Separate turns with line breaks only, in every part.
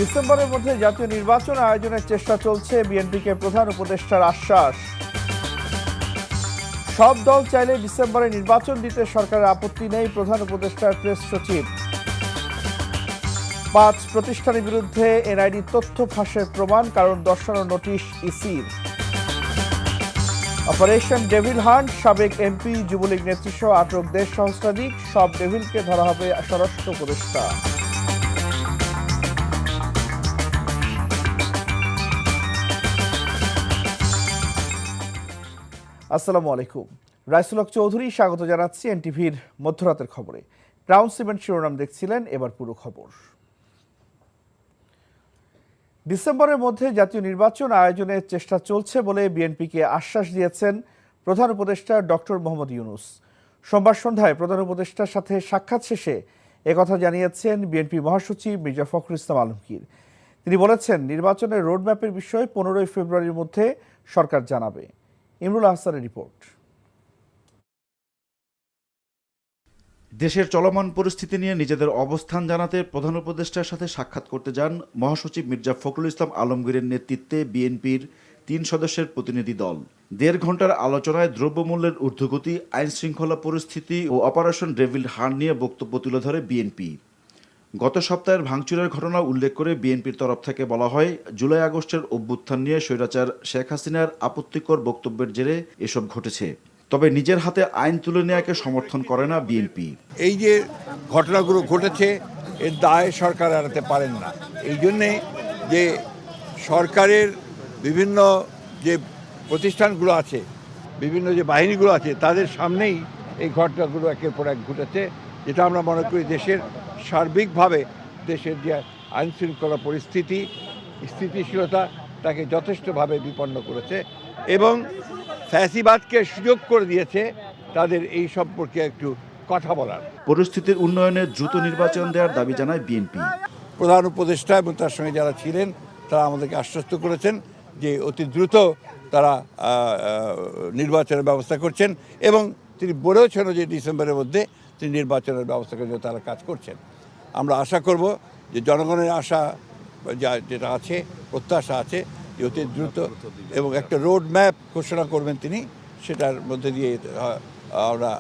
ডিসেম্বরের মধ্যে জাতীয় নির্বাচন আয়োজনের চেষ্টা চলছে, বিএনপিকে প্রধান উপদেষ্টার আশ্বাস। সব দল চাইলে ডিসেম্বরে নির্বাচন দিতে সরকারের আপত্তি নেই, প্রধান উপদেষ্টার প্রেস সচিব। 5 প্রতিষ্ঠানের বিরুদ্ধে এনআইডি তথ্য ফাঁসের প্রমাণ, কারণ দর্শানোর নোটিশ ইসির। অপারেশন ডেভিল হান্ট, সাবেক এমপি, যুবলীগ নেতৃসহ আটক 1.5 সহস্রাধিক, সব ডেভিলকে ধরা হবে স্বরাষ্ট্র উপদেষ্টা। আসসালামু আলাইকুম, রাইসুল হক চৌধুরী স্বাগত জানাচ্ছি এনটিভির মধ্যরাতের খবরে। ক্রাউন সিমেন্ট শিরোনাম দেখছিলেন, এবার পুরো খবর। ডিসেম্বরের মধ্যে জাতীয় নির্বাচন আয়োজনের চেষ্টা চলছে বলে বিএনপিকে আশ্বাস দিয়েছেন প্রধান উপদেষ্টা ডক্টর মোহাম্মদ ইউনূস। সোমবার সন্ধ্যায় প্রধান উপদেষ্টার সাথে সাক্ষাৎ শেষে একথা জানিয়েছেন বিএনপি মহাসচিব মির্জা ফখরুল ইসলাম আলমগীর। তিনি বলেছেন, নির্বাচনের রোডম্যাপের বিষয়ে 15 ফেব্রুয়ারির মধ্যে সরকার জানাবে। ইমরুল আহসানের রিপোর্ট।
দেশের চলমান পরিস্থিতি নিয়ে নিজেদের অবস্থান জানাতে প্রধান উপদেষ্টার সাথে সাক্ষাৎ করতে যান মহাসচিব মির্জা ফখরুল ইসলাম আলমগীরের নেতৃত্বে বিএনপির 3 সদস্যের প্রতিনিধি দল। 1.5 ঘন্টার আলোচনায় দ্রব্যমূল্যের ঊর্ধ্বগতি, আইন শৃঙ্খলা পরিস্থিতি ও অপারেশন ডেভিল হান্ট নিয়ে বক্তব্য তুলে ধরে বিএনপি। গত সপ্তাহের ভাঙচুরের ঘটনা উল্লেখ করে বিএনপির তরফ থেকে বলা হয়, জুলাই আগস্টের অভ্যুত্থান নিয়ে স্বৈরাচার শেখ হাসিনার আপত্তিকর বক্তব্যের জেরে এসব ঘটেছে। তবে নিজের হাতে আইন তুলে নেওয়াকে সমর্থন করে না বিএনপি।
এই যে ঘটনাগুলো ঘটেছে, এর দায় সরকার এড়াতে পারেন না। এই জন্যে যে সরকারের বিভিন্ন যে প্রতিষ্ঠানগুলো আছে, বিভিন্ন যে বাহিনীগুলো আছে, তাদের সামনেই এই ঘটনাগুলো একের পর এক ঘটেছে, যেটা আমরা মনে করি দেশের সার্বিকভাবে দেশের যে আইন শৃঙ্খলা পরিস্থিতি, স্থিতিশীলতা, তাকে যথেষ্টভাবে বিপন্ন করেছে এবং ফ্যাসিবাদকে সুযোগ করে দিয়েছে তাদের এই সম্পর্কে একটু কথা বলার।
পরিস্থিতির উন্নয়নে দ্রুত নির্বাচন দেওয়ার দাবি জানায় বিএনপি।
প্রধান উপদেষ্টা এবং তার সঙ্গে যারা ছিলেন তারা আমাদেরকে আশ্বস্ত করেছেন যে অতি দ্রুত তারা নির্বাচনের ব্যবস্থা করছেন এবং তিনি বলেওছেন যে ডিসেম্বরের মধ্যে তিনি নির্বাচনের ব্যবস্থা করে তারা কাজ করছেন। আমরা আশা করব যে জনগণের আশা যেটা আছে, প্রত্যাশা আছে যে অতি দ্রুত এবং একটা রোড ম্যাপ ঘোষণা করবেন তিনি, সেটার মধ্যে দিয়ে আমরা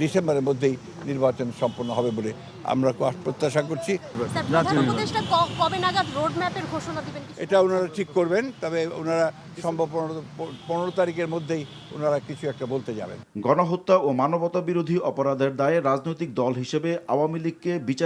ডিসেম্বরের মধ্যেই নির্বাচন সম্পন্ন হবে বলে আমরা প্রত্যাশা করছি। এটা ওনারা ঠিক করবেন, তবে ওনারা সম্ভব 15 তারিখের মধ্যেই ওনারা কিছু একটা বলতে যাবেন।
গণহত্যা ও মানবতা বিরোধী অপরাধের দায়ে রাজনৈতিক দল হিসেবে আওয়ামী লীগকে বিচার